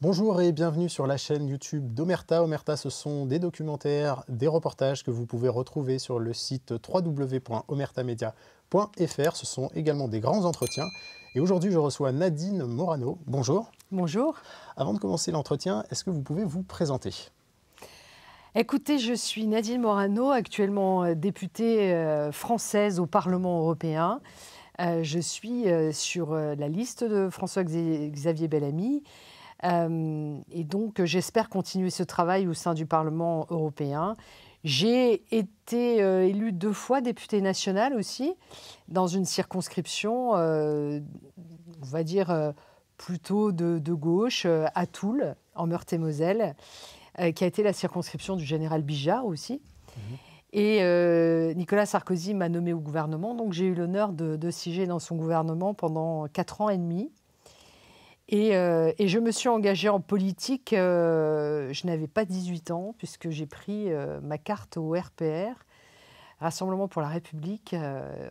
Bonjour et bienvenue sur la chaîne YouTube d'Omerta. Omerta, ce sont des documentaires, des reportages que vous pouvez retrouver sur le site www.omertamedia.fr. Ce sont également des grands entretiens. Et aujourd'hui, je reçois Nadine Morano. Bonjour. Bonjour. Avant de commencer l'entretien, est-ce que vous pouvez vous présenter? Écoutez, je suis Nadine Morano, actuellement députée française au Parlement européen. Je suis sur la liste de François-Xavier Bellamy. Et donc, j'espère continuer ce travail au sein du Parlement européen. J'ai été élue 2 fois députée nationale aussi, dans une circonscription, on va dire, plutôt de gauche, à Toul, en Meurthe-et-Moselle, qui a été la circonscription du général Bijard aussi. Et Nicolas Sarkozy m'a nommée au gouvernement, donc j'ai eu l'honneur de siéger dans son gouvernement pendant 4 ans et demi. Et je me suis engagée en politique, je n'avais pas 18 ans, puisque j'ai pris ma carte au RPR, Rassemblement pour la République,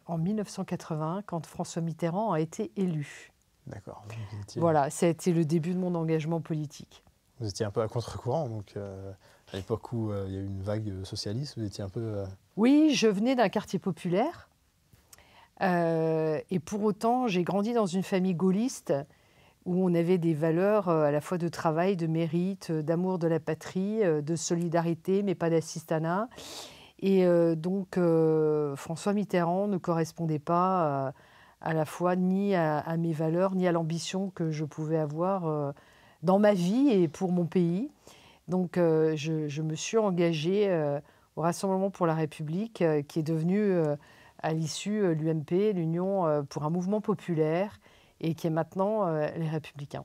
en 1980, quand François Mitterrand a été élu. D'accord. Voilà, ça a été le début de mon engagement politique. Vous étiez un peu à contre-courant, donc à l'époque où il y a eu une vague socialiste, vous étiez un peu... Oui, je venais d'un quartier populaire, et pour autant, j'ai grandi dans une famille gaulliste, où on avait des valeurs à la fois de travail, de mérite, d'amour de la patrie, de solidarité, mais pas d'assistanat. Et donc, François Mitterrand ne correspondait pas à la fois ni à mes valeurs, ni à l'ambition que je pouvais avoir dans ma vie et pour mon pays. Donc, je me suis engagée au Rassemblement pour la République, qui est devenu à l'issue l'UMP, l'Union pour un mouvement populaire, et qui est maintenant les Républicains.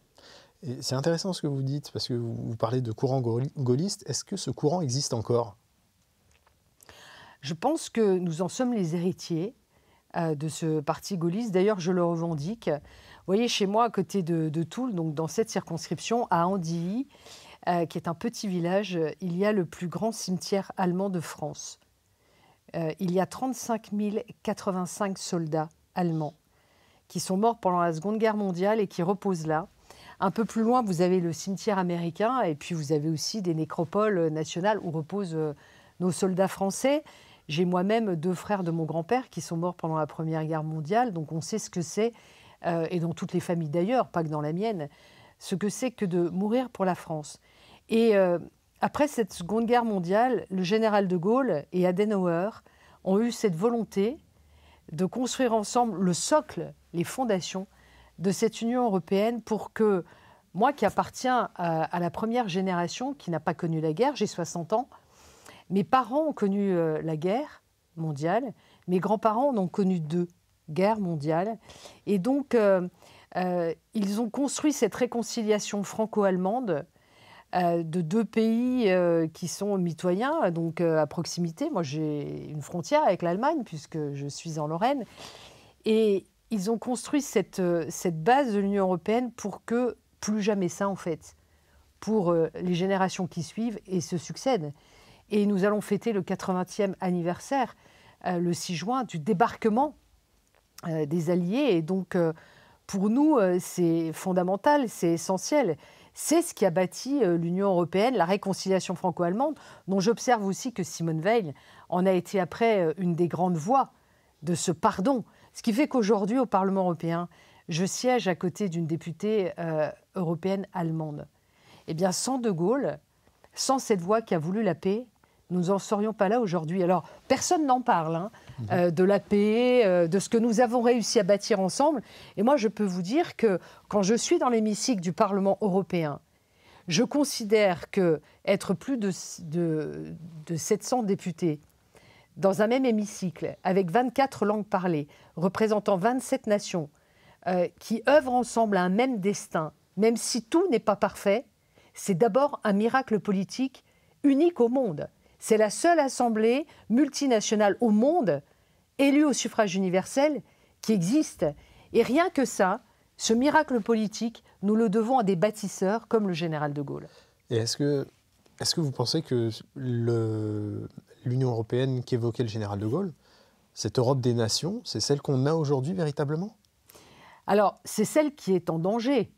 C'est intéressant ce que vous dites, parce que vous parlez de courant gaulliste. Est-ce que ce courant existe encore? Je pense que nous en sommes les héritiers de ce parti gaulliste. D'ailleurs, je le revendique. Vous voyez, chez moi, à côté de Toul, donc dans cette circonscription, à Andilly, qui est un petit village, il y a le plus grand cimetière allemand de France. Il y a 35 085 soldats allemands qui sont morts pendant la Seconde Guerre mondiale et qui reposent là. Un peu plus loin, vous avez le cimetière américain, et puis vous avez aussi des nécropoles nationales où reposent nos soldats français. J'ai moi-même 2 frères de mon grand-père qui sont morts pendant la Première Guerre mondiale, donc on sait ce que c'est, et dans toutes les familles d'ailleurs, pas que dans la mienne, ce que c'est que de mourir pour la France. Et après cette Seconde Guerre mondiale, le général de Gaulle et Adenauer ont eu cette volonté de construire ensemble le socle, les fondations de cette Union européenne, pour que moi, qui appartiens à la première génération qui n'a pas connu la guerre, j'ai 60 ans, mes parents ont connu la guerre mondiale, mes grands-parents en ont connu 2 guerres mondiales, et donc ils ont construit cette réconciliation franco-allemande de 2 pays qui sont mitoyens, donc à proximité. Moi, j'ai une frontière avec l'Allemagne, puisque je suis en Lorraine. Et ils ont construit cette base de l'Union européenne pour que, plus jamais ça en fait, pour les générations qui suivent et se succèdent. Et nous allons fêter le 80e anniversaire, le 6 juin, du débarquement des Alliés. Et donc, pour nous, c'est fondamental, c'est essentiel. C'est ce qui a bâti l'Union européenne, la réconciliation franco-allemande, dont j'observe aussi que Simone Veil en a été après une des grandes voix de ce pardon. Ce qui fait qu'aujourd'hui, au Parlement européen, je siège à côté d'une députée européenne allemande. Eh bien, sans De Gaulle, sans cette voix qui a voulu la paix, nous n'en serions pas là aujourd'hui. Alors, personne n'en parle, de la paix, de ce que nous avons réussi à bâtir ensemble. Et moi, je peux vous dire que quand je suis dans l'hémicycle du Parlement européen, je considère qu'être plus de 700 députés dans un même hémicycle, avec 24 langues parlées, représentant 27 nations, qui œuvrent ensemble à un même destin, même si tout n'est pas parfait, c'est d'abord un miracle politique unique au monde. C'est la seule assemblée multinationale au monde, élue au suffrage universel, qui existe. Et rien que ça, ce miracle politique, nous le devons à des bâtisseurs comme le général de Gaulle. Et est-ce que vous pensez que l'Union européenne qu'évoquait le général de Gaulle, cette Europe des nations, c'est celle qu'on a aujourd'hui véritablement? Alors, c'est celle qui est en danger.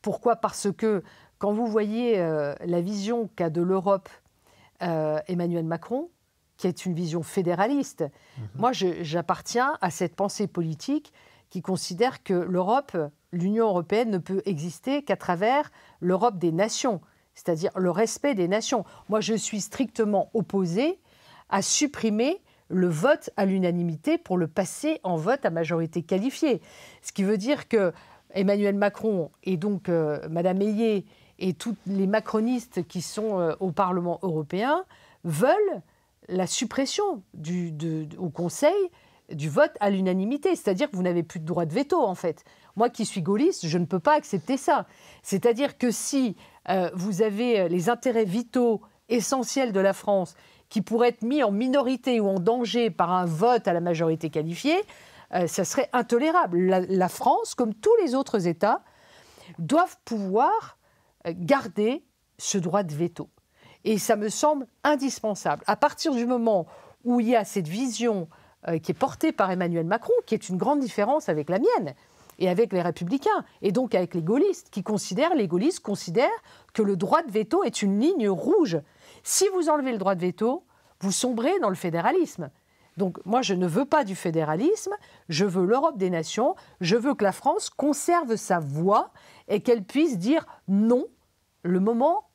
Pourquoi ? Parce que quand vous voyez la vision qu'a de l'Europe Emmanuel Macron, qui est une vision fédéraliste, moi j'appartiens à cette pensée politique qui considère que l'Europe, l'Union européenne ne peut exister qu'à travers l'Europe des nations, c'est-à-dire le respect des nations. Moi je suis strictement opposée à supprimer le vote à l'unanimité pour le passer en vote à majorité qualifiée. Ce qui veut dire que Emmanuel Macron et donc Madame Hayé et tous les macronistes qui sont au Parlement européen veulent la suppression au Conseil du vote à l'unanimité. C'est-à-dire que vous n'avez plus de droit de veto, en fait. Moi qui suis gaulliste, je ne peux pas accepter ça. C'est-à-dire que si vous avez les intérêts vitaux essentiels de la France qui pourraient être mis en minorité ou en danger par un vote à la majorité qualifiée, ça serait intolérable. La France, comme tous les autres États, doivent pouvoir garder ce droit de veto. Et ça me semble indispensable. À partir du moment où il y a cette vision qui est portée par Emmanuel Macron, qui est une grande différence avec la mienne et avec les Républicains, et donc avec les gaullistes, les gaullistes considèrent que le droit de veto est une ligne rouge. Si vous enlevez le droit de veto, vous sombrez dans le fédéralisme. Donc moi, je ne veux pas du fédéralisme, je veux l'Europe des nations, je veux que la France conserve sa voix et qu'elle puisse dire non le moment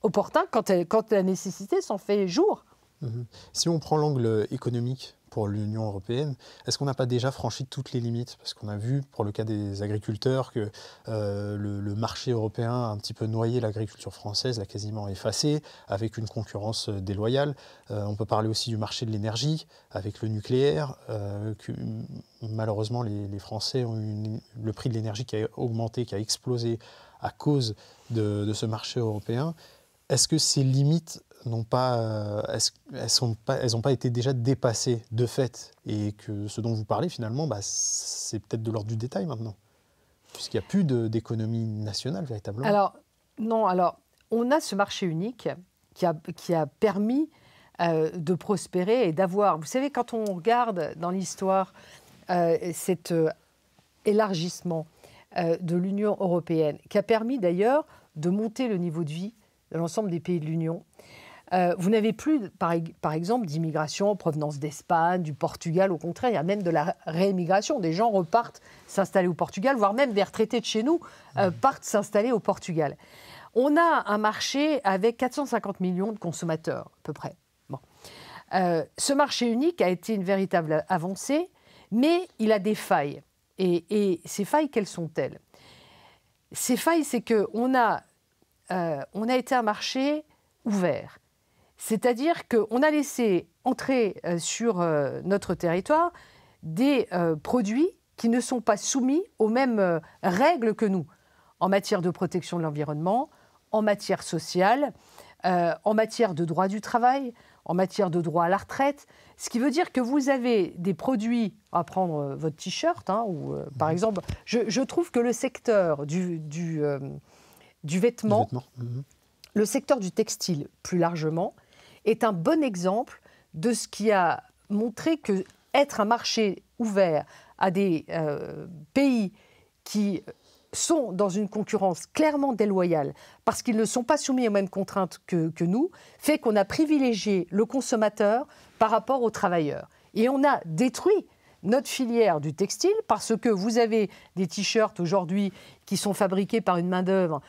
opportun quand la nécessité s'en fait jour. Si on prend l'angle économique pour l'Union européenne, est-ce qu'on n'a pas déjà franchi toutes les limites? Parce qu'on a vu, pour le cas des agriculteurs, que le marché européen a un petit peu noyé l'agriculture française, l'a quasiment effacée, avec une concurrence déloyale. On peut parler aussi du marché de l'énergie, avec le nucléaire, que malheureusement les Français ont eu le prix de l'énergie qui a augmenté, qui a explosé à cause de ce marché européen. Est-ce que ces limites n'ont pas, elles n'ont pas été déjà dépassées de fait, et que ce dont vous parlez finalement, c'est peut-être de l'ordre du détail maintenant, puisqu'il n'y a plus d'économie nationale véritablement. Alors, non, on a ce marché unique qui a permis de prospérer et d'avoir... Vous savez, quand on regarde dans l'histoire cet élargissement de l'Union européenne, qui a permis d'ailleurs de monter le niveau de vie de l'ensemble des pays de l'Union, vous n'avez plus, par exemple, d'immigration en provenance d'Espagne, du Portugal. Au contraire, il y a même de la réémigration. Des gens repartent s'installer au Portugal, voire même des retraités de chez nous partent s'installer au Portugal. On a un marché avec 450 millions de consommateurs, à peu près. Bon. Ce marché unique a été une véritable avancée, mais il a des failles. Et ces failles, quelles sont-elles? Ces failles, c'est qu'on a été un marché ouvert. C'est-à-dire qu'on a laissé entrer sur notre territoire des produits qui ne sont pas soumis aux mêmes règles que nous, en matière de protection de l'environnement, en matière sociale, en matière de droit du travail, en matière de droit à la retraite. Ce qui veut dire que vous avez des produits, à prendre votre t-shirt, par exemple, je trouve que le secteur du vêtement, le secteur du textile plus largement, est un bon exemple de ce qui a montré que être un marché ouvert à des pays qui sont dans une concurrence clairement déloyale parce qu'ils ne sont pas soumis aux mêmes contraintes que nous, fait qu'on a privilégié le consommateur par rapport aux travailleurs. Et on a détruit notre filière du textile parce que vous avez des t-shirts aujourd'hui qui sont fabriqués par une main-d'œuvre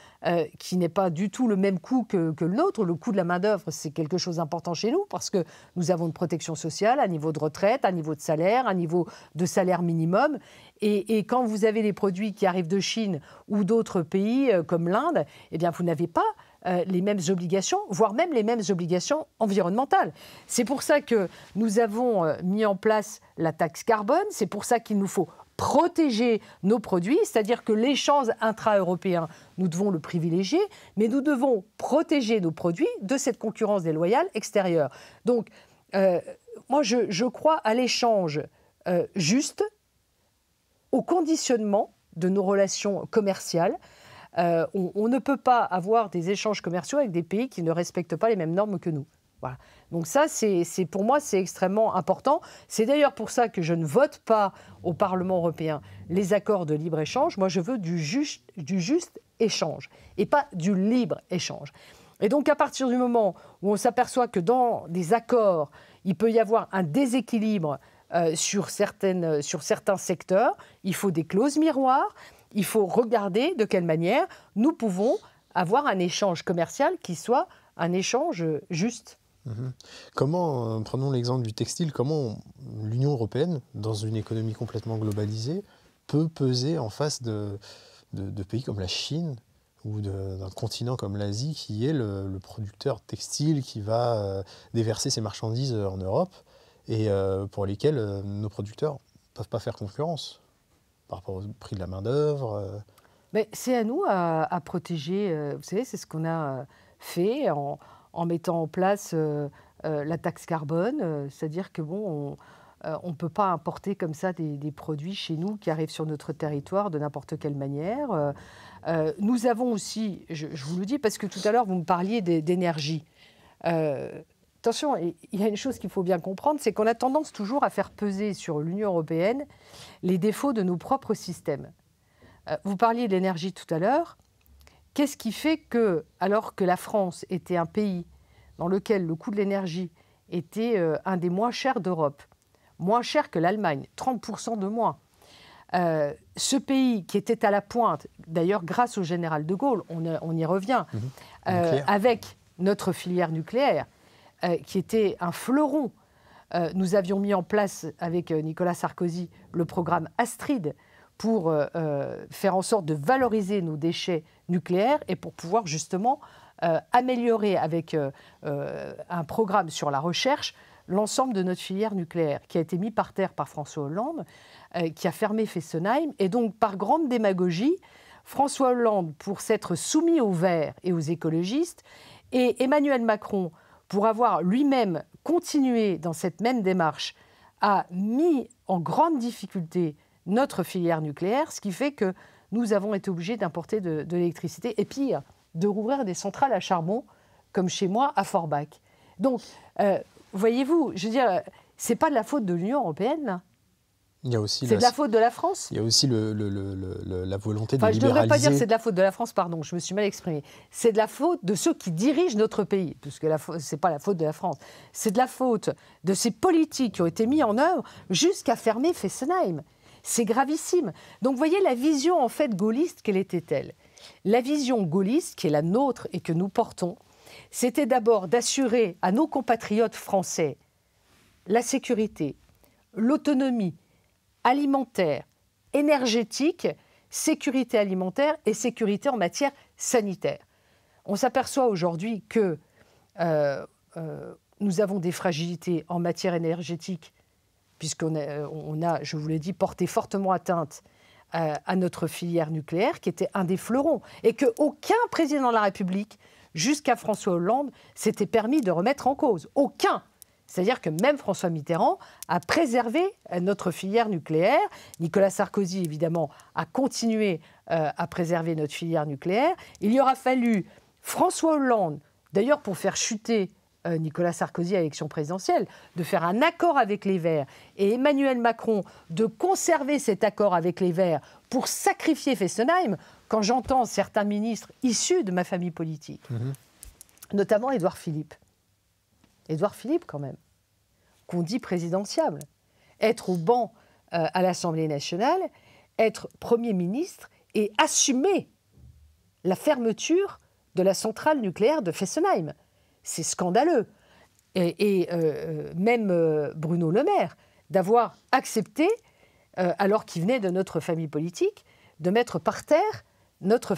qui n'est pas du tout le même coût que le nôtre. Le coût de la main-d'œuvre, c'est quelque chose d'important chez nous parce que nous avons une protection sociale, un niveau de retraite, un niveau de salaire, un niveau de salaire minimum. Et quand vous avez des produits qui arrivent de Chine ou d'autres pays comme l'Inde, eh bien, vous n'avez pas les mêmes obligations, voire même les mêmes obligations environnementales. C'est pour ça que nous avons mis en place la taxe carbone, c'est pour ça qu'il nous faut protéger nos produits, c'est-à-dire que l'échange intra-européen, nous devons le privilégier, mais nous devons protéger nos produits de cette concurrence déloyale extérieure. Donc, moi, je crois à l'échange juste, au conditionnement de nos relations commerciales. On ne peut pas avoir des échanges commerciaux avec des pays qui ne respectent pas les mêmes normes que nous. Voilà. Donc ça, pour moi, c'est extrêmement important. C'est d'ailleurs pour ça que je ne vote pas au Parlement européen les accords de libre-échange. Moi, je veux du juste échange et pas du libre-échange. Et donc, à partir du moment où on s'aperçoit que dans des accords, il peut y avoir un déséquilibre sur certains secteurs, il faut des clauses miroirs, il faut regarder de quelle manière nous pouvons avoir un échange commercial qui soit un échange juste. Comment, prenons l'exemple du textile, comment l'Union européenne, dans une économie complètement globalisée, peut peser en face de pays comme la Chine ou d'un continent comme l'Asie qui est le producteur textile qui va déverser ses marchandises en Europe et pour lesquels nos producteurs ne peuvent pas faire concurrence par rapport au prix de la main-d'œuvre. Mais c'est à nous à protéger. Vous savez, c'est ce qu'on a fait en mettant en place la taxe carbone. C'est-à-dire que bon, on ne peut pas importer comme ça des produits chez nous qui arrivent sur notre territoire de n'importe quelle manière. Nous avons aussi, je vous le dis parce que tout à l'heure vous me parliez d'énergie. Attention, il y a une chose qu'il faut bien comprendre, c'est qu'on a tendance toujours à faire peser sur l'Union européenne les défauts de nos propres systèmes. Vous parliez de l'énergie tout à l'heure. Qu'est-ce qui fait que, alors que la France était un pays dans lequel le coût de l'énergie était un des moins chers d'Europe, moins cher que l'Allemagne, 30% de moins, ce pays qui était à la pointe, d'ailleurs grâce au général de Gaulle, on y revient, avec notre filière nucléaire, qui était un fleuron. Nous avions mis en place, avec Nicolas Sarkozy, le programme Astrid pour faire en sorte de valoriser nos déchets nucléaires et pour pouvoir justement améliorer avec un programme sur la recherche l'ensemble de notre filière nucléaire, qui a été mis par terre par François Hollande, qui a fermé Fessenheim. Et donc, par grande démagogie, François Hollande, pour s'être soumis aux Verts et aux écologistes, et Emmanuel Macron, pour avoir lui-même continué dans cette même démarche, a mis en grande difficulté notre filière nucléaire, ce qui fait que nous avons été obligés d'importer de l'électricité, et pire, de rouvrir des centrales à charbon, comme chez moi, à Forbach. Donc, voyez-vous, je veux dire, c'est pas de la faute de l'Union européenne, là. C'est de la faute de la France. Il y a aussi la volonté de je ne devrais pas dire libéraliser. c'est de la faute de la France, pardon, je me suis mal exprimée. C'est de la faute de ceux qui dirigent notre pays, parce que ce n'est pas la faute de la France. C'est de la faute de ces politiques qui ont été mis en œuvre jusqu'à fermer Fessenheim. C'est gravissime. Donc, vous voyez, la vision, en fait, gaulliste, quelle était-elle? La vision gaulliste, qui est la nôtre et que nous portons, c'était d'abord d'assurer à nos compatriotes français la sécurité, l'autonomie alimentaire, énergétique, sécurité alimentaire et sécurité en matière sanitaire. On s'aperçoit aujourd'hui que nous avons des fragilités en matière énergétique, puisqu'on a, je vous l'ai dit, porté fortement atteinte à notre filière nucléaire, qui était un des fleurons, et qu'aucun président de la République, jusqu'à François Hollande, s'était permis de remettre en cause. Aucun. C'est-à-dire que même François Mitterrand a préservé notre filière nucléaire. Nicolas Sarkozy, évidemment, a continué à préserver notre filière nucléaire. Il y aura fallu François Hollande, d'ailleurs pour faire chuter Nicolas Sarkozy à l'élection présidentielle, de faire un accord avec les Verts, et Emmanuel Macron de conserver cet accord avec les Verts pour sacrifier Fessenheim, quand j'entends certains ministres issus de ma famille politique, notamment Édouard Philippe. Édouard Philippe, quand même, qu'on dit présidentiable, être au banc à l'Assemblée nationale, être Premier ministre et assumer la fermeture de la centrale nucléaire de Fessenheim. C'est scandaleux. Et même Bruno Le Maire, d'avoir accepté, alors qu'il venait de notre famille politique, de mettre par terre notre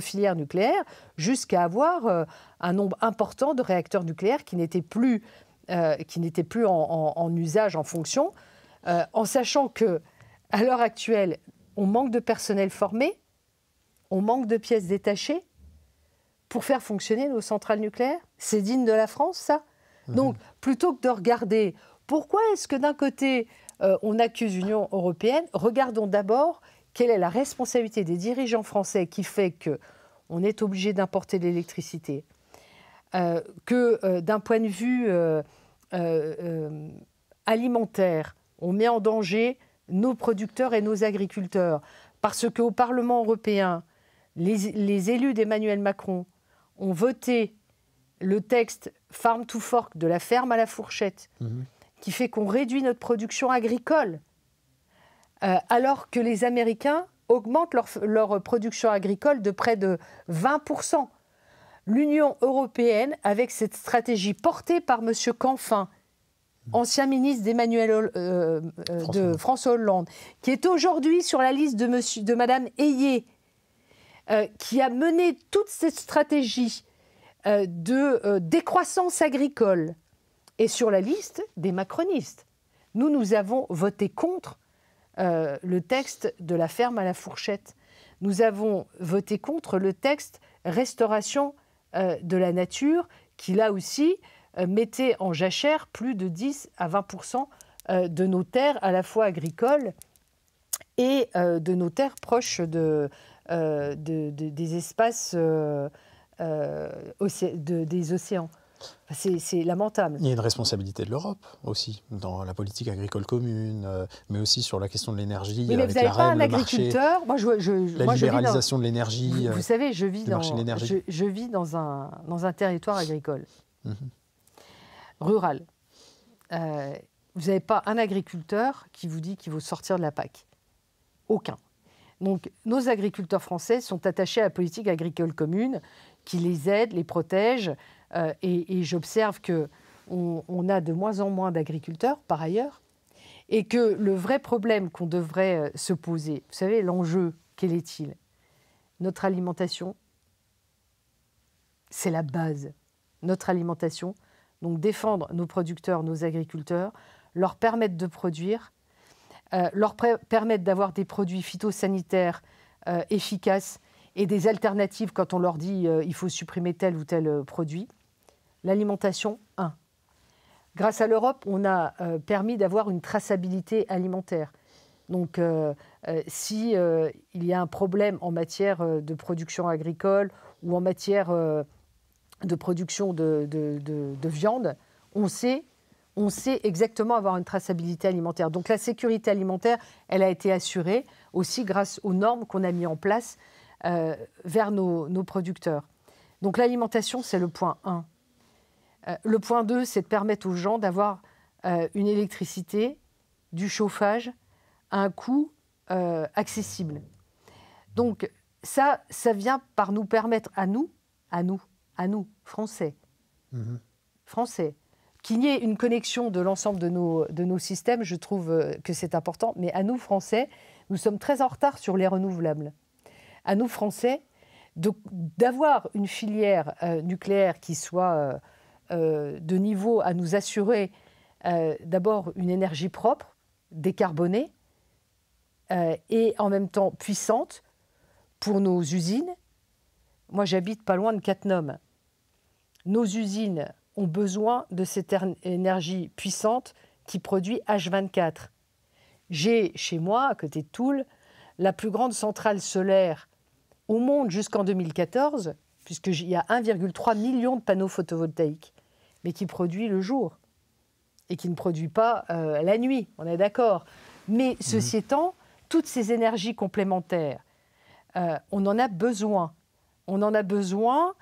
filière nucléaire, jusqu'à avoir un nombre important de réacteurs nucléaires qui n'étaient plus en usage, en fonction, en sachant qu'à l'heure actuelle, on manque de personnel formé, on manque de pièces détachées pour faire fonctionner nos centrales nucléaires. C'est digne de la France, ça? Donc, plutôt que de regarder pourquoi est-ce que d'un côté, on accuse l'Union européenne, regardons d'abord quelle est la responsabilité des dirigeants français qui fait qu'on est obligé d'importer de l'électricité, que d'un point de vue alimentaire, on met en danger nos producteurs et nos agriculteurs, parce qu'au Parlement européen, les élus d'Emmanuel Macron ont voté le texte Farm to Fork, de la ferme à la fourchette, qui fait qu'on réduit notre production agricole, alors que les Américains augmentent leur production agricole de près de 20%. L'Union européenne, avec cette stratégie portée par M. Canfin, ancien ministre de François Hollande, qui est aujourd'hui sur la liste de Mme Hayé, qui a mené toute cette stratégie de décroissance agricole, est sur la liste des macronistes. Nous avons voté contre le texte de la ferme à la fourchette. Nous avons voté contre le texte restauration de la nature, qui là aussi mettait en jachère plus de 10 à 20% de nos terres, à la fois agricoles et de nos terres proches des espaces des océans. C'est lamentable. Il y a une responsabilité de l'Europe aussi, dans la politique agricole commune, mais aussi sur la question de l'énergie, mais avec vous n'avez la pas REM, un agriculteur. la libéralisation de l'énergie. Vous savez, je vis dans un territoire agricole, rural. Vous n'avez pas un agriculteur qui vous dit qu'il faut sortir de la PAC. Aucun. Donc, nos agriculteurs français sont attachés à la politique agricole commune, qui les aide, les protège. Et j'observe qu'on a de moins en moins d'agriculteurs, par ailleurs, et que le vrai problème qu'on devrait se poser, vous savez, l'enjeu, quel est-il? Notre alimentation, c'est la base. Notre alimentation, donc défendre nos producteurs, nos agriculteurs, leur permettre de produire, leur permettre d'avoir des produits phytosanitaires efficaces et des alternatives quand on leur dit il faut supprimer tel ou tel produit. L'alimentation, 1. Grâce à l'Europe, on a permis d'avoir une traçabilité alimentaire. Donc, si il y a un problème en matière de production agricole ou en matière de production de viande, on sait exactement avoir une traçabilité alimentaire. Donc, la sécurité alimentaire, elle a été assurée aussi grâce aux normes qu'on a mises en place vers nos producteurs. Donc, l'alimentation, c'est le point 1. Le point 2, c'est de permettre aux gens d'avoir une électricité, du chauffage à un coût accessible. Donc ça vient par nous permettre à nous, Français, qu'il y ait une connexion de l'ensemble de nos systèmes. Je trouve que c'est important. Mais à nous, Français, nous sommes très en retard sur les renouvelables. À nous, Français, d'avoir une filière nucléaire qui soit de niveau à nous assurer d'abord une énergie propre, décarbonée, et en même temps puissante pour nos usines. Moi, j'habite pas loin de Cattenom. Nos usines ont besoin de cette énergie puissante qui produit H24. J'ai chez moi, à côté de Toul, la plus grande centrale solaire au monde jusqu'en 2014, puisqu'il y a 1,3 million de panneaux photovoltaïques, mais qui produit le jour et qui ne produit pas la nuit, on est d'accord. Mais ceci étant, toutes ces énergies complémentaires, on en a besoin. On en a besoin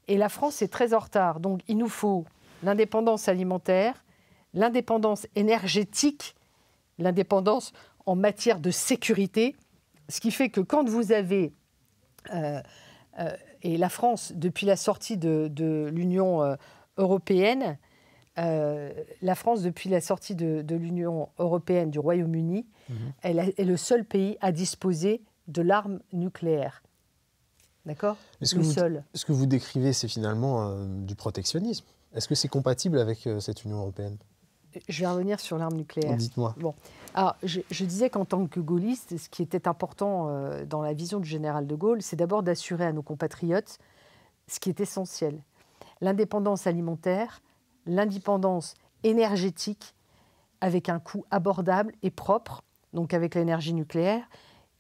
et la France est très en retard. Donc il nous faut l'indépendance alimentaire, l'indépendance énergétique, l'indépendance en matière de sécurité, ce qui fait que quand vous avez... et la France, depuis la sortie de l'Union européenne, la France, depuis la sortie de l'Union européenne du Royaume-Uni, elle est le seul pays à disposer de l'arme nucléaire. D'accord ? Le seul. Ce que vous décrivez, c'est finalement du protectionnisme. Est-ce que c'est compatible avec cette Union européenne ? Je vais revenir sur l'arme nucléaire. Dites-moi. Bon. Alors, je disais qu'en tant que gaulliste, ce qui était important dans la vision du général de Gaulle, c'est d'abord d'assurer à nos compatriotes ce qui est essentiel. L'indépendance alimentaire, l'indépendance énergétique avec un coût abordable et propre, donc avec l'énergie nucléaire,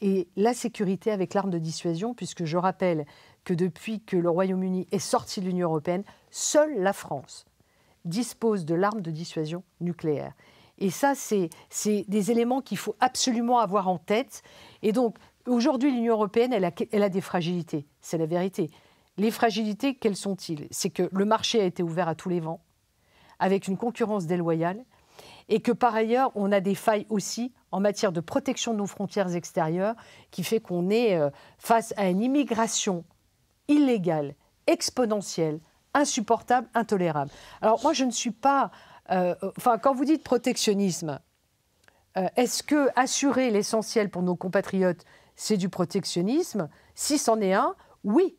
et la sécurité avec l'arme de dissuasion, puisque je rappelle que depuis que le Royaume-Uni est sorti de l'Union européenne, seule la France dispose de l'arme de dissuasion nucléaire. Et ça, c'est des éléments qu'il faut absolument avoir en tête. Et donc, Aujourd'hui, l'Union européenne, elle a des fragilités, c'est la vérité. Les fragilités, quelles sont-ils? C'est que le marché a été ouvert à tous les vents, avec une concurrence déloyale, et que par ailleurs, on a des failles aussi en matière de protection de nos frontières extérieures, qui fait qu'on est face à une immigration illégale, exponentielle, insupportable, intolérable. Alors moi, je ne suis pas... quand vous dites protectionnisme, est-ce que assurer l'essentiel pour nos compatriotes, c'est du protectionnisme? Si c'en est un, oui.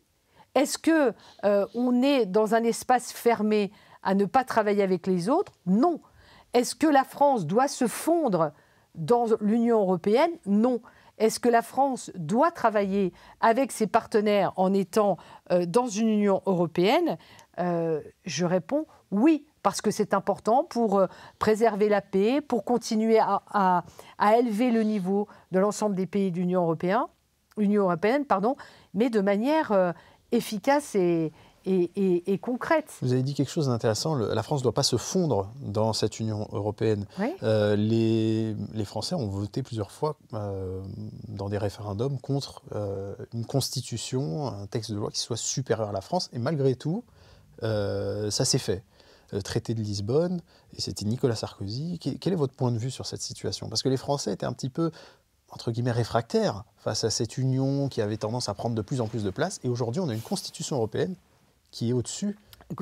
Est-ce qu'on est dans un espace fermé à ne pas travailler avec les autres? Non. Est-ce que la France doit se fondre dans l'Union européenne? Non. Est-ce que la France doit travailler avec ses partenaires en étant dans une Union européenne? Je réponds oui, parce que c'est important pour préserver la paix, pour continuer à élever le niveau de l'ensemble des pays de l'Union européenne, mais de manière efficace et concrète. Vous avez dit quelque chose d'intéressant, la France ne doit pas se fondre dans cette Union européenne. Oui. Les Français ont voté plusieurs fois dans des référendums contre une constitution, un texte de loi qui soit supérieur à la France, et malgré tout, ça s'est fait. Traité de Lisbonne, et c'était Nicolas Sarkozy. Quel est votre point de vue sur cette situation? Parce que les Français étaient un petit peu, entre guillemets, réfractaires face à cette union qui avait tendance à prendre de plus en plus de place, et aujourd'hui on a une constitution européenne qui est au-dessus des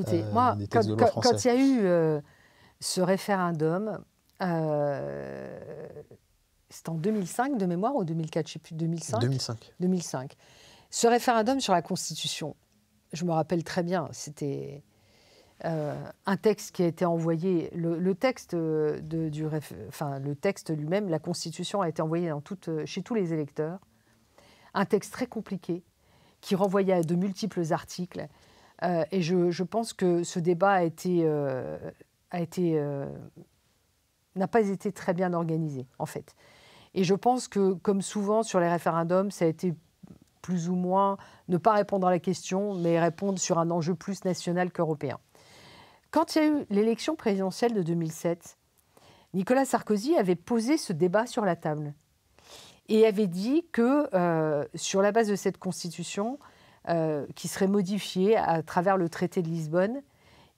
textes de loi français. Quand il y a eu ce référendum, c'était en 2005 de mémoire ou 2004, je ne sais plus, 2005 2005. Ce référendum sur la Constitution, je me rappelle très bien, c'était un texte qui a été envoyé, le texte lui-même, la Constitution a été envoyée chez tous les électeurs, un texte très compliqué qui renvoyait à de multiples articles. Et je pense que ce débat n'a pas été très bien organisé, en fait. Et je pense que, comme souvent sur les référendums, ça a été plus ou moins ne pas répondre à la question, mais répondre sur un enjeu plus national qu'européen. Quand il y a eu l'élection présidentielle de 2007, Nicolas Sarkozy avait posé ce débat sur la table et avait dit que, sur la base de cette constitution, qui serait modifiée à travers le traité de Lisbonne,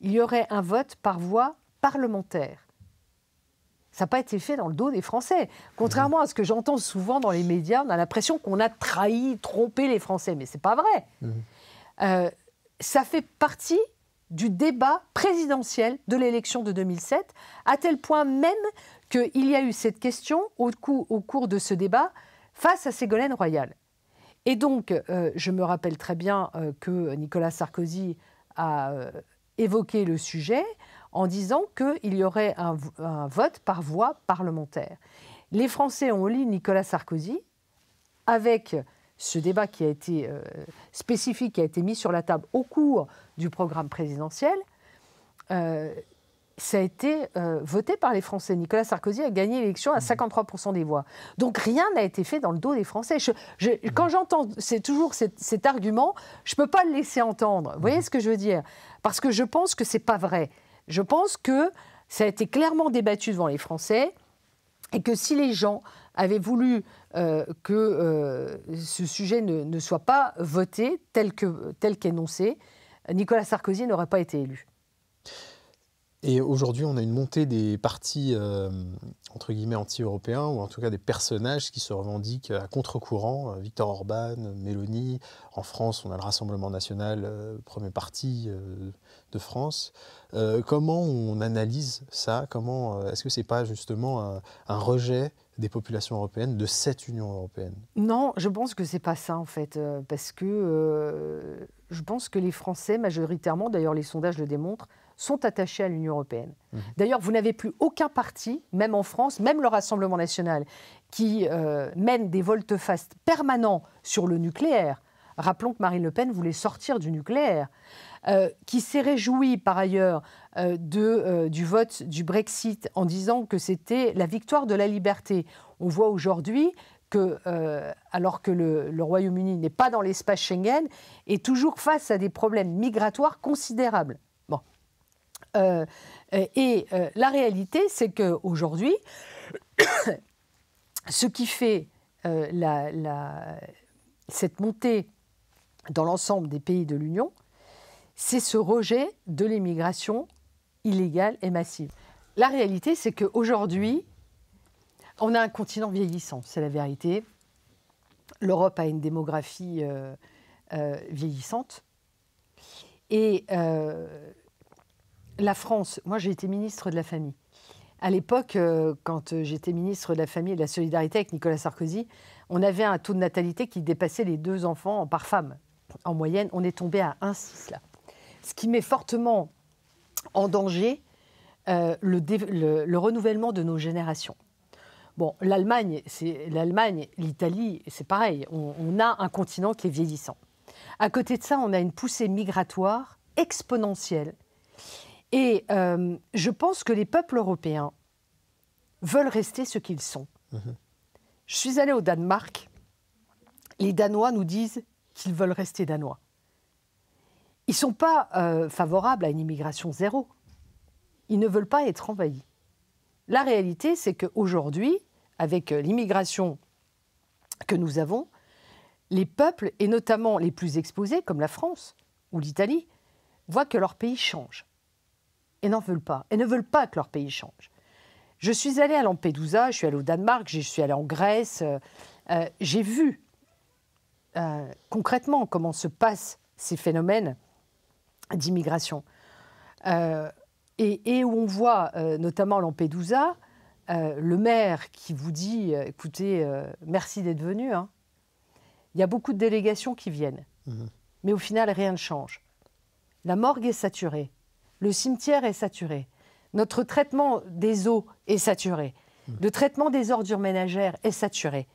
il y aurait un vote par voie parlementaire. Ça n'a pas été fait dans le dos des Français. Contrairement à ce que j'entends souvent dans les médias, on a l'impression qu'on a trahi, trompé les Français, mais ce n'est pas vrai. Ça fait partie du débat présidentiel de l'élection de 2007, à tel point même qu'il y a eu cette question au cours de ce débat face à Ségolène Royal. Et donc, je me rappelle très bien que Nicolas Sarkozy a évoqué le sujet en disant qu'il y aurait un vote par voie parlementaire. Les Français ont élu Nicolas Sarkozy avec ce débat qui a été spécifique, qui a été mis sur la table au cours du programme présidentiel. Ça a été voté par les Français. Nicolas Sarkozy a gagné l'élection à 53% des voix. Donc rien n'a été fait dans le dos des Français. Quand j'entends toujours cet argument, je ne peux pas le laisser entendre. Vous voyez ce que je veux dire? Parce que je pense que ce n'est pas vrai. Je pense que ça a été clairement débattu devant les Français et que si les gens avaient voulu que ce sujet ne soit pas voté tel qu'énoncé, Nicolas Sarkozy n'aurait pas été élu. Et aujourd'hui, on a une montée des partis, entre guillemets, anti-européens, ou en tout cas des personnages qui se revendiquent à contre-courant. Viktor Orban, Mélanie. En France, on a le Rassemblement national, premier parti de France. Comment on analyse ça? Est-ce que ce n'est pas justement un rejet des populations européennes, de cette Union européenne? Non, je pense que ce n'est pas ça, en fait. Parce que je pense que les Français, majoritairement, d'ailleurs les sondages le démontrent, sont attachés à l'Union européenne. D'ailleurs, vous n'avez plus aucun parti, même en France, même le Rassemblement national, qui mène des volte-face permanents sur le nucléaire. Rappelons que Marine Le Pen voulait sortir du nucléaire, qui s'est réjoui par ailleurs du vote du Brexit en disant que c'était la victoire de la liberté. On voit aujourd'hui que, alors que le Royaume-Uni n'est pas dans l'espace Schengen, est toujours face à des problèmes migratoires considérables. Bon. La réalité, c'est qu'aujourd'hui, ce qui fait cette montée dans l'ensemble des pays de l'Union, c'est ce rejet de l'immigration illégale et massive. La réalité, c'est qu'aujourd'hui, on a un continent vieillissant, c'est la vérité. L'Europe a une démographie vieillissante. Et la France, moi j'ai été ministre de la Famille. À l'époque, quand j'étais ministre de la Famille et de la Solidarité avec Nicolas Sarkozy, on avait un taux de natalité qui dépassait les 2 enfants par femme. En moyenne, on est tombé à 1,6 là. Ce qui met fortement en danger le renouvellement de nos générations. Bon, l'Allemagne, l'Italie, c'est pareil. On a un continent qui est vieillissant. À côté de ça, on a une poussée migratoire exponentielle. Et je pense que les peuples européens veulent rester ce qu'ils sont. Je suis allée au Danemark. Les Danois nous disent qu'ils veulent rester Danois. Ils ne sont pas favorables à une immigration zéro. Ils ne veulent pas être envahis. La réalité, c'est qu'aujourd'hui, avec l'immigration que nous avons, les peuples, et notamment les plus exposés, comme la France ou l'Italie, voient que leur pays change. Et n'en veulent pas. Et ne veulent pas que leur pays change. Je suis allée à Lampedusa, je suis allée au Danemark, je suis allée en Grèce. J'ai vu concrètement comment se passent ces phénomènes d'immigration. Et où on voit, notamment à Lampedusa, le maire qui vous dit « Écoutez, merci d'être venu hein. ». Il y a beaucoup de délégations qui viennent. Mais au final, rien ne change. La morgue est saturée. Le cimetière est saturé. Notre traitement des eaux est saturé. Le traitement des ordures ménagères est saturé.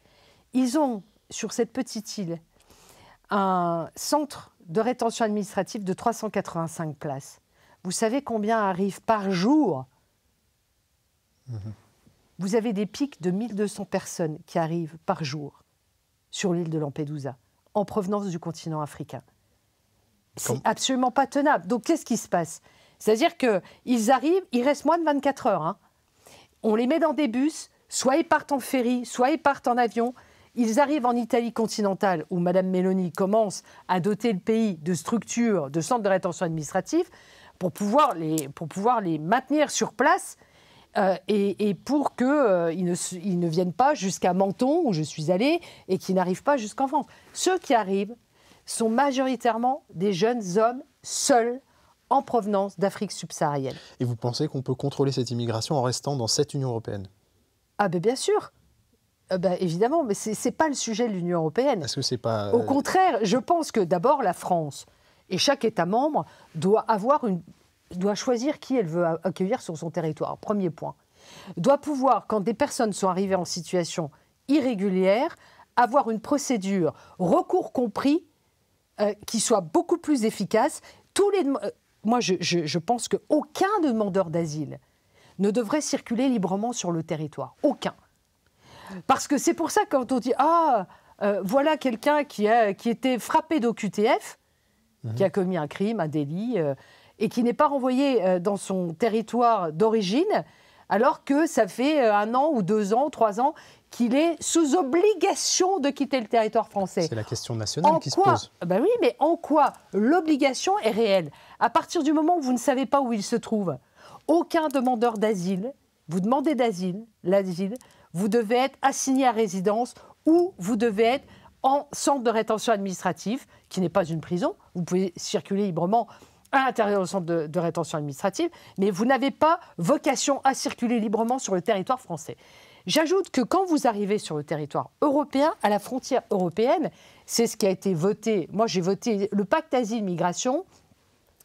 Ils ont, sur cette petite île, un centre de rétention administrative de 385 places. Vous savez combien arrivent par jour? Vous avez des pics de 1200 personnes qui arrivent par jour sur l'île de Lampedusa, en provenance du continent africain. C'est absolument pas tenable. Donc, qu'est-ce qui se passe? C'est-à-dire qu'ils arrivent, il reste moins de 24 heures. Hein. On les met dans des bus, soit ils partent en ferry, soit ils partent en avion. Ils arrivent en Italie continentale, où Mme Meloni commence à doter le pays de structures, de centres de rétention administrative, pour pouvoir les maintenir sur place et pour qu'ils ne viennent pas jusqu'à Menton, où je suis allée, et qu'ils n'arrivent pas jusqu'en France. Ceux qui arrivent sont majoritairement des jeunes hommes seuls en provenance d'Afrique subsaharienne. Et vous pensez qu'on peut contrôler cette immigration en restant dans cette Union européenne? Ah ben bien sûr, évidemment, mais c'est pas le sujet de l'Union européenne. Est-ce que c'est pas... Au contraire, je pense que d'abord la France et chaque État membre doit choisir qui elle veut accueillir sur son territoire. Premier point. Doit pouvoir, quand des personnes sont arrivées en situation irrégulière, avoir une procédure, recours compris, qui soit beaucoup plus efficace. Moi, je pense qu'aucun demandeur d'asile ne devrait circuler librement sur le territoire. Aucun. Parce que c'est pour ça que quand on dit « Ah, voilà quelqu'un qui était frappé d'OQTF, qui a commis un crime, un délit, et qui n'est pas renvoyé dans son territoire d'origine, alors que ça fait 1 an ou 2 ans, 3 ans qu'il est sous obligation de quitter le territoire français. » C'est la question nationale qui se pose. Ben oui, mais en quoi l'obligation est réelle? À partir du moment où vous ne savez pas où il se trouve, aucun demandeur d'asile, vous demandez l'asile, vous devez être assigné à résidence ou vous devez être en centre de rétention administrative, qui n'est pas une prison. Vous pouvez circuler librement à l'intérieur du centre de rétention administrative, mais vous n'avez pas vocation à circuler librement sur le territoire français. J'ajoute que quand vous arrivez sur le territoire européen, à la frontière européenne, c'est ce qui a été voté. Moi, j'ai voté le pacte asile-migration,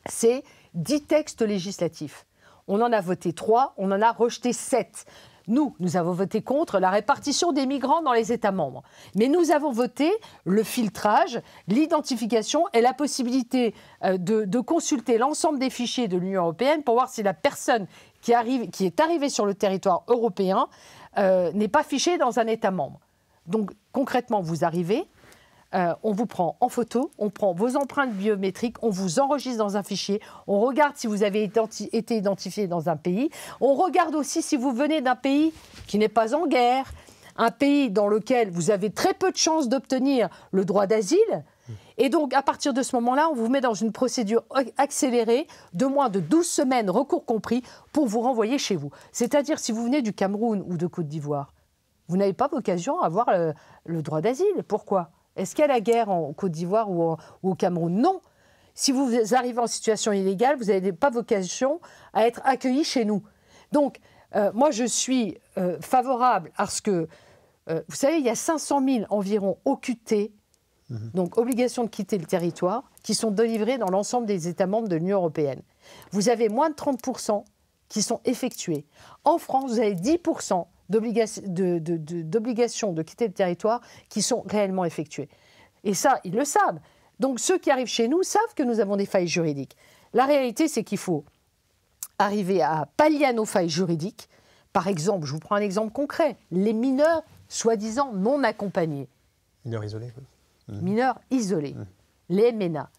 c'est 10 textes législatifs. On en a voté 3, on en a rejeté 7. Nous avons voté contre la répartition des migrants dans les États membres. Mais nous avons voté le filtrage, l'identification et la possibilité de consulter l'ensemble des fichiers de l'Union européenne pour voir si la personne qui est arrivée sur le territoire européen n'est pas fichée dans un État membre. Donc concrètement, vous arrivez, on vous prend en photo, on prend vos empreintes biométriques, on vous enregistre dans un fichier, on regarde si vous avez été identifié dans un pays, on regarde aussi si vous venez d'un pays qui n'est pas en guerre, un pays dans lequel vous avez très peu de chances d'obtenir le droit d'asile. Et donc, à partir de ce moment-là, on vous met dans une procédure accélérée de moins de 12 semaines, recours compris, pour vous renvoyer chez vous. C'est-à-dire, si vous venez du Cameroun ou de Côte d'Ivoire, vous n'avez pas vocation à avoir le droit d'asile. Pourquoi? Est-ce qu'il y a la guerre en Côte d'Ivoire ou au Cameroun? Non. Si vous arrivez en situation illégale, vous n'avez pas vocation à être accueilli chez nous. Donc, moi, je suis favorable à ce que... vous savez, il y a 500 000 environ OQT, donc obligation de quitter le territoire, qui sont délivrés dans l'ensemble des États membres de l'Union européenne. Vous avez moins de 30% qui sont effectués. En France, vous avez 10% d'obligations de quitter le territoire qui sont réellement effectuées. Et ça, ils le savent. Donc ceux qui arrivent chez nous savent que nous avons des failles juridiques. La réalité, c'est qu'il faut arriver à pallier à nos failles juridiques. Par exemple, je vous prends un exemple concret, les mineurs soi-disant non accompagnés. Mineurs isolés. Mineurs isolés, les MNA.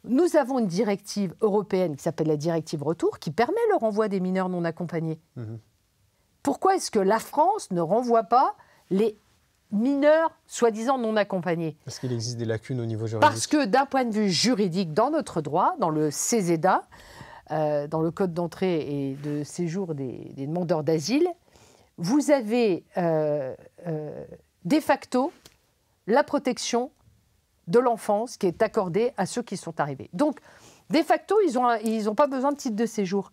Nous avons une directive européenne qui s'appelle la directive Retour qui permet le renvoi des mineurs non accompagnés. Pourquoi est-ce que la France ne renvoie pas les mineurs soi-disant non accompagnés? Parce qu'il existe des lacunes au niveau juridique. Parce que d'un point de vue juridique, dans notre droit, dans le CESEDA, dans le Code d'entrée et de séjour des demandeurs d'asile, vous avez de facto la protection de l'enfance qui est accordée à ceux qui sont arrivés. Donc, de facto, ils n'ont pas besoin de titre de séjour.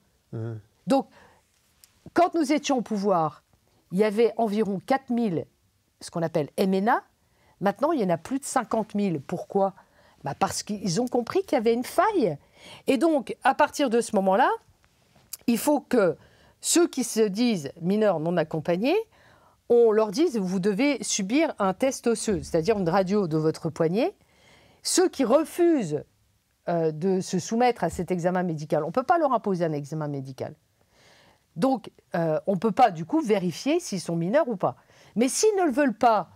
Donc, quand nous étions au pouvoir, il y avait environ 4 000, ce qu'on appelle MNA. Maintenant, il y en a plus de 50 000. Pourquoi? Parce qu'ils ont compris qu'il y avait une faille. Et donc, à partir de ce moment-là, il faut que ceux qui se disent mineurs non accompagnés, on leur dise vous devez subir un test osseux, c'est-à-dire une radio de votre poignet. Ceux qui refusent de se soumettre à cet examen médical, on ne peut pas leur imposer un examen médical. Donc, on ne peut pas, du coup, vérifier s'ils sont mineurs ou pas. Mais s'ils ne le veulent pas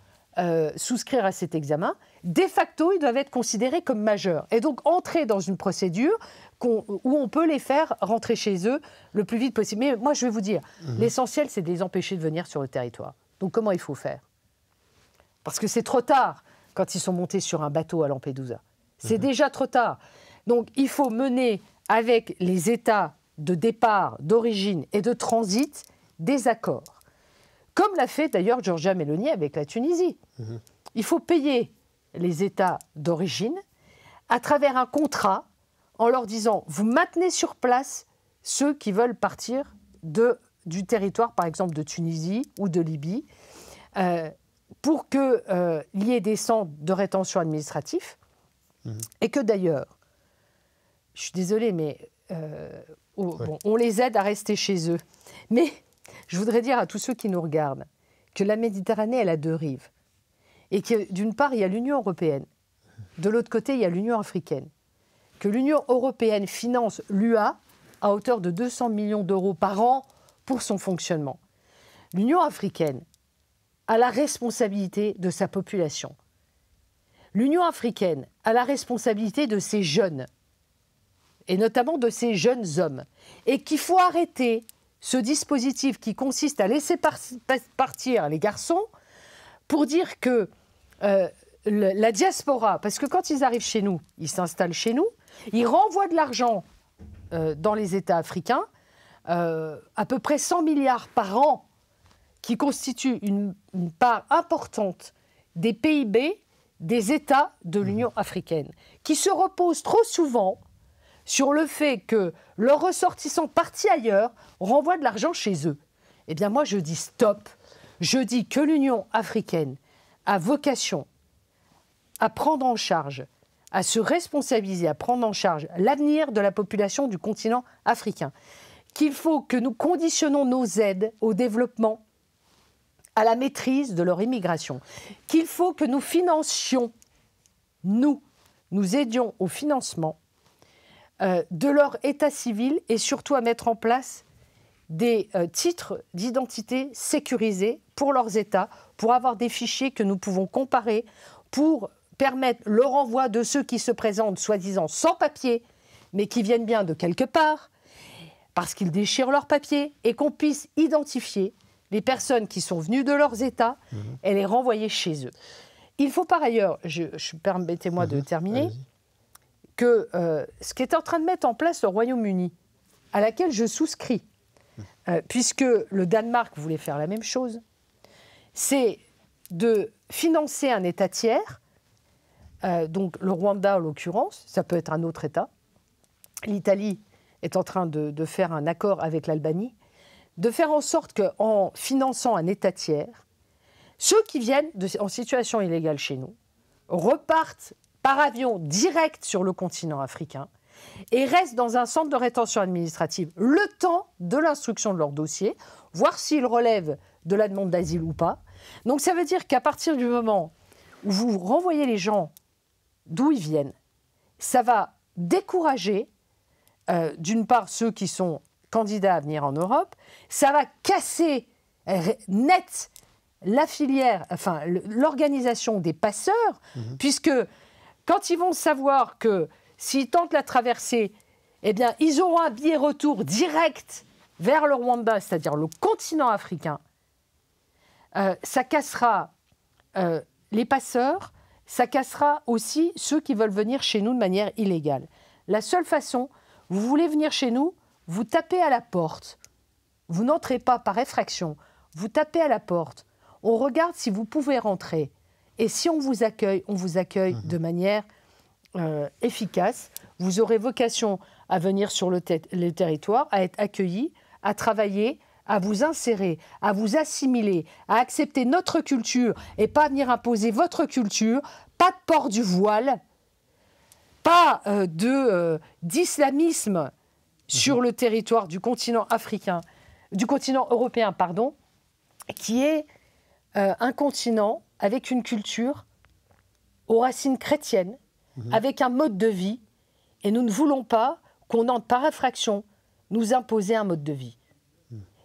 souscrire à cet examen, de facto, ils doivent être considérés comme majeurs. Et donc, entrer dans une procédure où on peut les faire rentrer chez eux le plus vite possible. Mais moi, je vais vous dire, l'essentiel, c'est de les empêcher de venir sur le territoire. Donc, comment il faut faire? Parce que c'est trop tard quand ils sont montés sur un bateau à Lampedusa. C'est déjà trop tard. Donc, il faut mener avec les États de départ, d'origine et de transit des accords. Comme l'a fait d'ailleurs Giorgia Meloni avec la Tunisie. Il faut payer les États d'origine à travers un contrat en leur disant « vous maintenez sur place ceux qui veulent partir du territoire, par exemple de Tunisie ou de Libye, pour qu'il y ait des centres de rétention administratifs et que d'ailleurs, je suis désolée, mais on les aide à rester chez eux. Mais je voudrais dire à tous ceux qui nous regardent que la Méditerranée, elle a deux rives. Et que d'une part, il y a l'Union européenne. De l'autre côté, il y a l'Union africaine. Que l'Union européenne finance l'UA à hauteur de 200 millions d'euros par an pour son fonctionnement. L'Union africaine a la responsabilité de sa population. L'Union africaine a la responsabilité de ses jeunes, et notamment de ces jeunes hommes, et qu'il faut arrêter ce dispositif qui consiste à laisser partir les garçons pour dire que la diaspora, parce que quand ils arrivent chez nous, ils s'installent chez nous, ils renvoient de l'argent dans les États africains, à peu près 100 milliards par an, qui constituent une part importante des PIB des États de l'Union africaine, qui se reposent trop souvent sur le fait que leurs ressortissants partis ailleurs renvoient de l'argent chez eux. Eh bien moi je dis stop. Je dis que l'Union africaine a vocation à prendre en charge, à se responsabiliser, à prendre en charge l'avenir de la population du continent africain. Qu'il faut que nous conditionnons nos aides au développement à la maîtrise de leur immigration. Qu'il faut que nous financions, nous aidions au financement de leur état civil et surtout à mettre en place des titres d'identité sécurisés pour leurs États, pour avoir des fichiers que nous pouvons comparer, pour permettre le renvoi de ceux qui se présentent soi-disant sans papier, mais qui viennent bien de quelque part, parce qu'ils déchirent leurs papiers, et qu'on puisse identifier les personnes qui sont venues de leurs États et les renvoyer chez eux. Il faut par ailleurs, permettez-moi de terminer, que ce qu'est en train de mettre en place le Royaume-Uni, à laquelle je souscris, puisque le Danemark voulait faire la même chose, c'est de financer un État tiers, donc le Rwanda en l'occurrence, ça peut être un autre État. L'Italie est en train de faire un accord avec l'Albanie, de faire en sorte qu'en finançant un État tiers, ceux qui viennent en situation illégale chez nous repartent par avion direct sur le continent africain et restent dans un centre de rétention administrative le temps de l'instruction de leur dossier, voir s'ils relèvent de la demande d'asile ou pas. Donc ça veut dire qu'à partir du moment où vous renvoyez les gens d'où ils viennent, ça va décourager, d'une part, ceux qui sont candidats à venir en Europe, ça va casser net la filière, enfin l'organisation des passeurs, puisque quand ils vont savoir que s'ils tentent la traversée, eh bien, ils auront un billet retour direct vers le Rwanda, c'est-à-dire le continent africain, ça cassera les passeurs, ça cassera aussi ceux qui veulent venir chez nous de manière illégale. La seule façon, vous voulez venir chez nous, vous tapez à la porte. Vous n'entrez pas par effraction, vous tapez à la porte. On regarde si vous pouvez rentrer. Et si on vous accueille de manière efficace. Vous aurez vocation à venir sur le territoire, à être accueillis, à travailler, à vous insérer, à vous assimiler, à accepter notre culture et pas venir imposer votre culture, pas de port du voile, pas d'islamisme sur le territoire du continent africain, du continent européen, pardon, qui est un continent avec une culture aux racines chrétiennes, avec un mode de vie, et nous ne voulons pas qu'on entre par infraction nous imposer un mode de vie.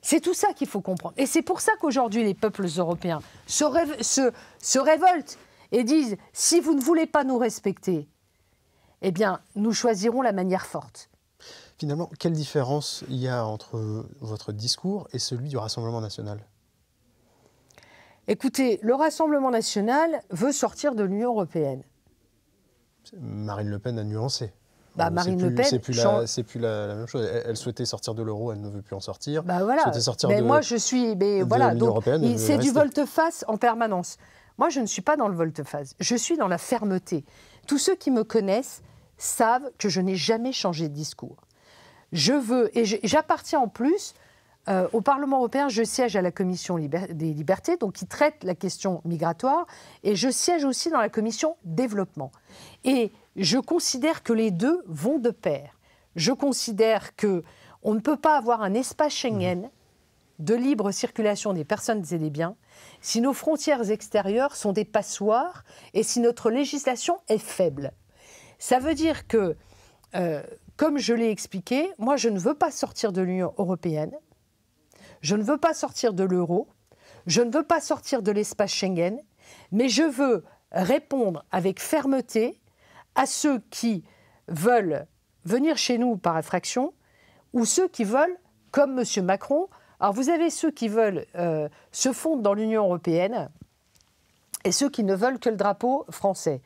C'est tout ça qu'il faut comprendre. Et c'est pour ça qu'aujourd'hui, les peuples européens se révoltent et disent « si vous ne voulez pas nous respecter, eh bien, nous choisirons la manière forte ». Finalement, quelle différence il y a entre votre discours et celui du Rassemblement national ? Écoutez, le Rassemblement national veut sortir de l'Union européenne. Marine Le Pen a nuancé. Marine Le Pen, c'est plus la même chose. Elle souhaitait sortir de l'euro, elle ne veut plus en sortir. Voilà. Souhaitait sortir moi, je suis. Voilà. l'Union européenne. C'est du volte-face en permanence. Moi, je ne suis pas dans le volte-face. Je suis dans la fermeté. Tous ceux qui me connaissent savent que je n'ai jamais changé de discours. Je veux, et j'appartiens en plus au Parlement européen, je siège à la Commission des libertés, donc qui traite la question migratoire, et je siège aussi dans la Commission développement. Et je considère que les deux vont de pair. Je considère qu'on ne peut pas avoir un espace Schengen de libre circulation des personnes et des biens si nos frontières extérieures sont des passoires et si notre législation est faible. Ça veut dire que, comme je l'ai expliqué, moi je ne veux pas sortir de l'Union européenne, je ne veux pas sortir de l'euro, je ne veux pas sortir de l'espace Schengen, mais je veux répondre avec fermeté à ceux qui veulent venir chez nous par infraction ou ceux qui veulent, comme M. Macron. Alors vous avez ceux qui veulent se fondre dans l'Union européenne et ceux qui ne veulent que le drapeau français.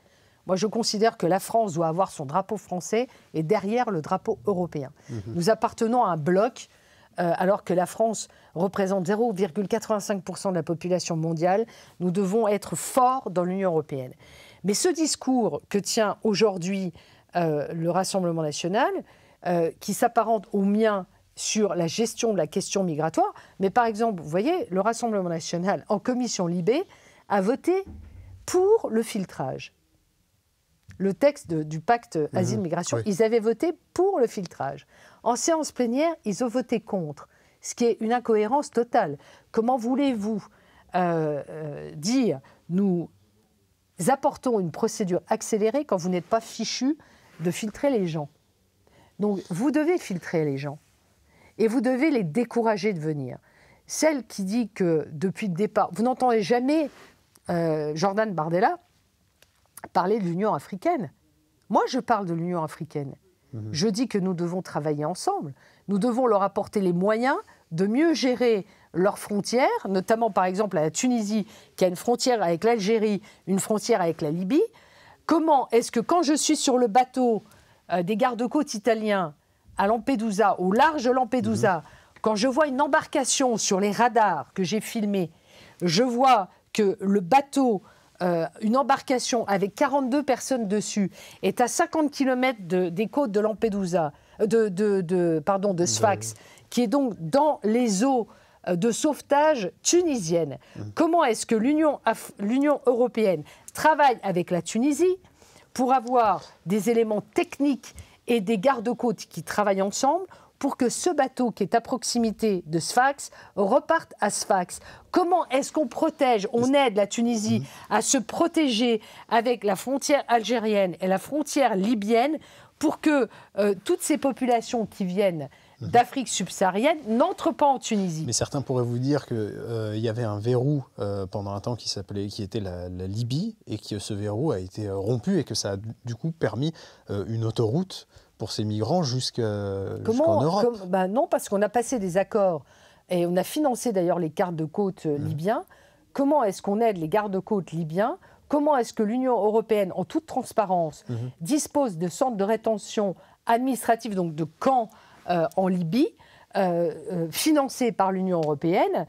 Moi, je considère que la France doit avoir son drapeau français et derrière le drapeau européen. Nous appartenons à un bloc, alors que la France représente 0,85% de la population mondiale. Nous devons être forts dans l'Union européenne. Mais ce discours que tient aujourd'hui le Rassemblement national, qui s'apparente au mien sur la gestion de la question migratoire, mais par exemple, vous voyez, le Rassemblement national, en commission Libé, a voté pour le filtrage. Le texte du pacte asile-migration, ils avaient voté pour le filtrage. En séance plénière, ils ont voté contre, ce qui est une incohérence totale. Comment voulez-vous dire nous apportons une procédure accélérée quand vous n'êtes pas fichu de filtrer les gens? Donc, vous devez filtrer les gens et vous devez les décourager de venir. Celle qui dit que depuis le départ, vous n'entendez jamais Jordan Bardella parler de l'Union africaine. Moi, je parle de l'Union africaine. Je dis que nous devons travailler ensemble. Nous devons leur apporter les moyens de mieux gérer leurs frontières, notamment par exemple à la Tunisie, qui a une frontière avec l'Algérie, une frontière avec la Libye. Comment est-ce que quand je suis sur le bateau des gardes-côtes italiens à Lampedusa, au large de Lampedusa, quand je vois une embarcation sur les radars que j'ai filmés, je vois que le bateau, une embarcation avec 42 personnes dessus, est à 50 km des côtes de Lampedusa, de Sfax, qui est donc dans les eaux de sauvetage tunisiennes. Comment est-ce que l'Union européenne travaille avec la Tunisie pour avoir des éléments techniques et des gardes-côtes qui travaillent ensemble pour que ce bateau qui est à proximité de Sfax reparte à Sfax? Comment est-ce qu'on protège, on aide la Tunisie à se protéger avec la frontière algérienne et la frontière libyenne pour que toutes ces populations qui viennent d'Afrique subsaharienne n'entrent pas en Tunisie? Mais certains pourraient vous dire qu'il y avait un verrou pendant un temps qui était la Libye, et que ce verrou a été rompu et que ça a du coup permis une autoroute pour ces migrants jusqu'en Europe. Non, parce qu'on a passé des accords et on a financé d'ailleurs les gardes-côtes libyens. Comment est-ce qu'on aide les gardes-côtes libyens? Comment est-ce que l'Union européenne, en toute transparence, dispose de centres de rétention administrative, donc de camps en Libye, financés par l'Union européenne,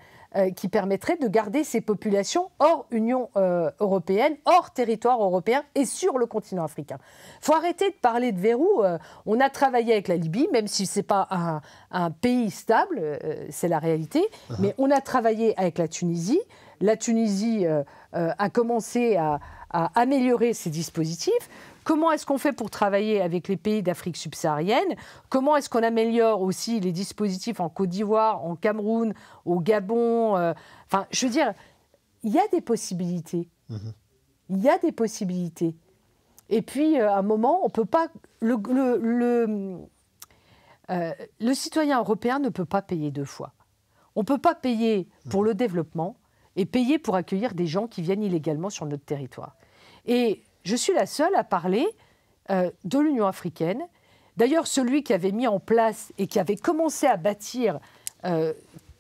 qui permettraient de garder ces populations hors Union européenne, hors territoire européen et sur le continent africain. Il faut arrêter de parler de verrou. On a travaillé avec la Libye, même si ce n'est pas un pays stable, c'est la réalité, mais on a travaillé avec la Tunisie. La Tunisie a commencé à améliorer ses dispositifs. Comment est-ce qu'on fait pour travailler avec les pays d'Afrique subsaharienne? Comment est-ce qu'on améliore aussi les dispositifs en Côte d'Ivoire, en Cameroun, au Gabon? Enfin, je veux dire, il y a des possibilités. Il y a des possibilités. Et puis, à un moment, on peut pas... Le citoyen européen ne peut pas payer deux fois. On ne peut pas payer pour le développement et payer pour accueillir des gens qui viennent illégalement sur notre territoire. Et je suis la seule à parler de l'Union africaine. D'ailleurs, celui qui avait mis en place et qui avait commencé à bâtir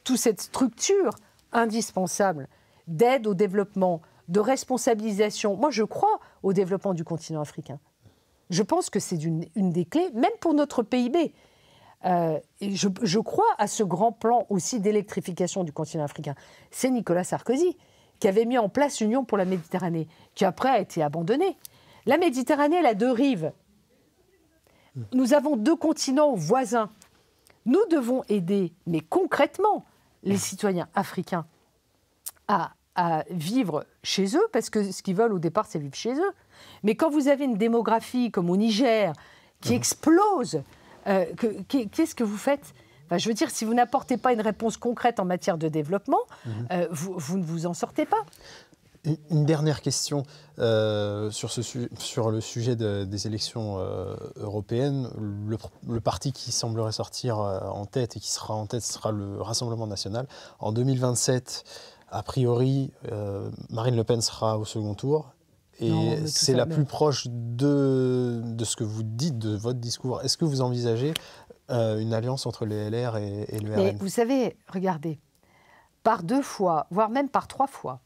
toute cette structure indispensable d'aide au développement, de responsabilisation. Moi, je crois au développement du continent africain. Je pense que c'est une des clés, même pour notre PIB. Et je crois à ce grand plan aussi d'électrification du continent africain. C'est Nicolas Sarkozy qui avait mis en place l'Union pour la Méditerranée, qui après a été abandonnée. La Méditerranée, elle a deux rives. Nous avons deux continents voisins. Nous devons aider, mais concrètement, les citoyens africains à vivre chez eux, parce que ce qu'ils veulent au départ, c'est vivre chez eux. Mais quand vous avez une démographie comme au Niger, qui explose, qu'est-ce que vous faites? Enfin, je veux dire, si vous n'apportez pas une réponse concrète en matière de développement, vous ne vous en sortez pas. Une dernière question sur le sujet des élections européennes. Le parti qui semblerait sortir en tête et qui sera en tête sera le Rassemblement national. En 2027, a priori, Marine Le Pen sera au second tour. Et c'est la plus proche de ce que vous dites, de votre discours. Est-ce que vous envisagez une alliance entre les LR et le RN? Mais vous savez, regardez, par 2 fois, voire même par 3 fois,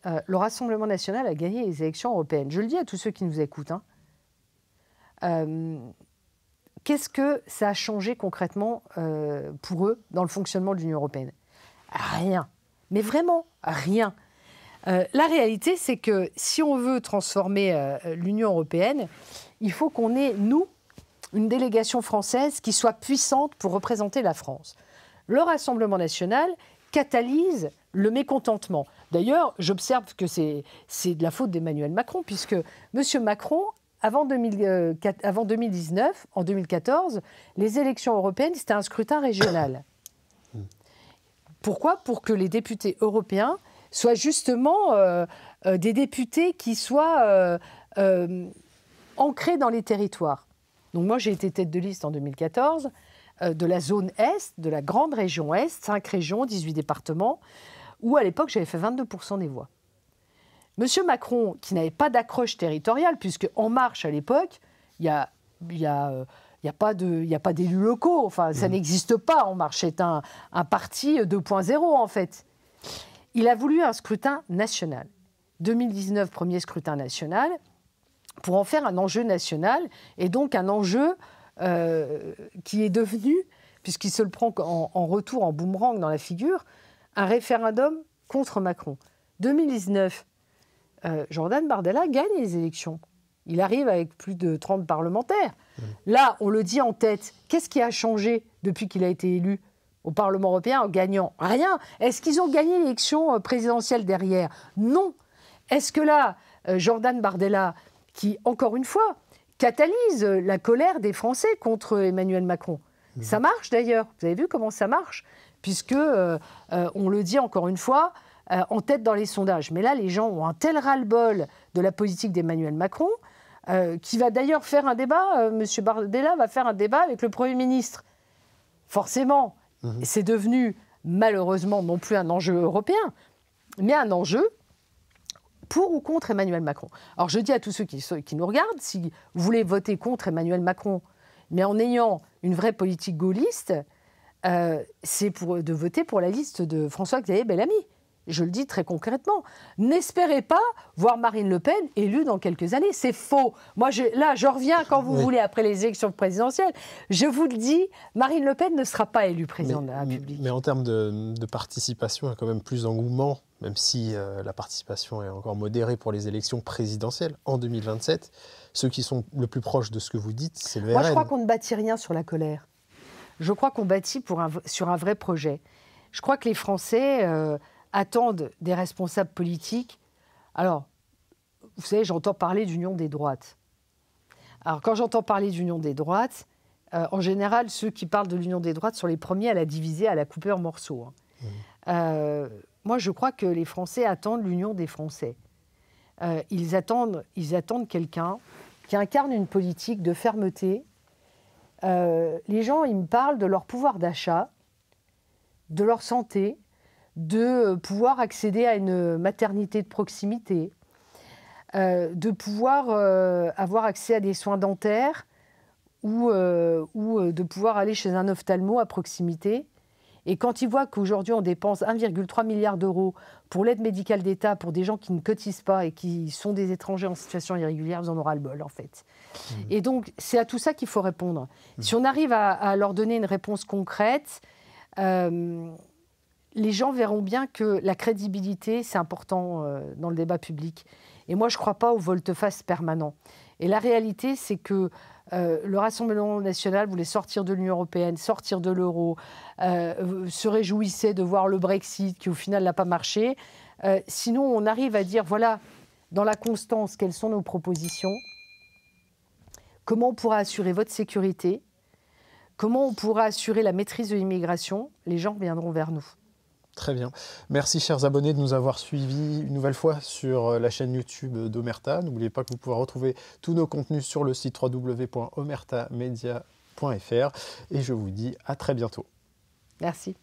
le Rassemblement national a gagné les élections européennes. Je le dis à tous ceux qui nous écoutent. Qu'est-ce que ça a changé concrètement pour eux dans le fonctionnement de l'Union européenne? Rien. Mais vraiment, rien. La réalité, c'est que si on veut transformer l'Union européenne, il faut qu'on ait, nous, une délégation française qui soit puissante pour représenter la France. Le Rassemblement national catalyse le mécontentement. D'ailleurs, j'observe que c'est de la faute d'Emmanuel Macron, puisque M. Macron, avant 2019, en 2014, les élections européennes, c'était un scrutin régional. Pourquoi? Pour que les députés européens soient justement des députés qui soient ancrés dans les territoires. Donc moi, j'ai été tête de liste en 2014 de la zone Est, de la grande région Est, 5 régions, 18 départements, où à l'époque, j'avais fait 22% des voix. Monsieur Macron, qui n'avait pas d'accroche territoriale, puisque En Marche, à l'époque, il y a Il n'y a pas d'élus locaux. Enfin, ça n'existe pas. En Marche est un parti 2.0, en fait. Il a voulu un scrutin national. 2019, premier scrutin national, pour en faire un enjeu national, et donc un enjeu qui est devenu, puisqu'il se le prend en retour, en boomerang dans la figure, un référendum contre Macron. 2019, Jordan Bardella gagne les élections. Il arrive avec plus de 30 parlementaires. Là, on le dit en tête. Qu'est-ce qui a changé depuis qu'il a été élu au Parlement européen en gagnant? Rien. Est-ce qu'ils ont gagné l'élection présidentielle derrière? Non. Est-ce que là, Jordan Bardella, qui, encore une fois, catalyse la colère des Français contre Emmanuel Macron? Ça marche d'ailleurs. Vous avez vu comment ça marche? Puisque, on le dit encore une fois, en tête dans les sondages. Mais là, les gens ont un tel ras-le-bol de la politique d'Emmanuel Macron, qui va d'ailleurs faire un débat, M. Bardella va faire un débat avec le Premier ministre. Forcément, c'est devenu, malheureusement, non plus un enjeu européen, mais un enjeu pour ou contre Emmanuel Macron. Alors je dis à tous ceux qui nous regardent, si vous voulez voter contre Emmanuel Macron, mais en ayant une vraie politique gaulliste, c'est de voter pour la liste de François-Xavier Bellamy. Je le dis très concrètement. N'espérez pas voir Marine Le Pen élue dans quelques années. C'est faux. Moi, je reviens quand vous voulez, après les élections présidentielles. Je vous le dis, Marine Le Pen ne sera pas élue présidente de la République. Mais en termes de participation, il y a quand même plus d'engouement, même si la participation est encore modérée pour les élections présidentielles en 2027. Ceux qui sont le plus proches de ce que vous dites, c'est le RN. Moi, je crois qu'on ne bâtit rien sur la colère. Je crois qu'on bâtit sur un vrai projet. Je crois que les Français attendent des responsables politiques. Alors, vous savez, j'entends parler d'union des droites. Alors, quand j'entends parler d'union des droites, en général, ceux qui parlent de l'union des droites sont les premiers à la diviser, à la couper en morceaux. Moi, je crois que les Français attendent l'union des Français. Ils attendent quelqu'un qui incarne une politique de fermeté. Les gens, ils me parlent de leur pouvoir d'achat, de leur santé, de pouvoir accéder à une maternité de proximité, de pouvoir avoir accès à des soins dentaires ou de pouvoir aller chez un ophtalmo à proximité. Et quand ils voient qu'aujourd'hui on dépense 1,3 milliard d'euros pour l'aide médicale d'État pour des gens qui ne cotisent pas et qui sont des étrangers en situation irrégulière, ils en auront le bol en fait. Et donc c'est à tout ça qu'il faut répondre. Si on arrive à leur donner une réponse concrète, les gens verront bien que la crédibilité, c'est important dans le débat public. Et moi, je ne crois pas au volte-face permanent. Et la réalité, c'est que le Rassemblement national voulait sortir de l'Union européenne, sortir de l'euro, se réjouissait de voir le Brexit, qui au final n'a pas marché. Sinon, on arrive à dire, voilà, dans la constance, quelles sont nos propositions, comment on pourra assurer votre sécurité, comment on pourra assurer la maîtrise de l'immigration, les gens reviendront vers nous. Très bien. Merci, chers abonnés, de nous avoir suivis une nouvelle fois sur la chaîne YouTube d'Omerta. N'oubliez pas que vous pouvez retrouver tous nos contenus sur le site www.omertamedia.fr. Et je vous dis à très bientôt. Merci.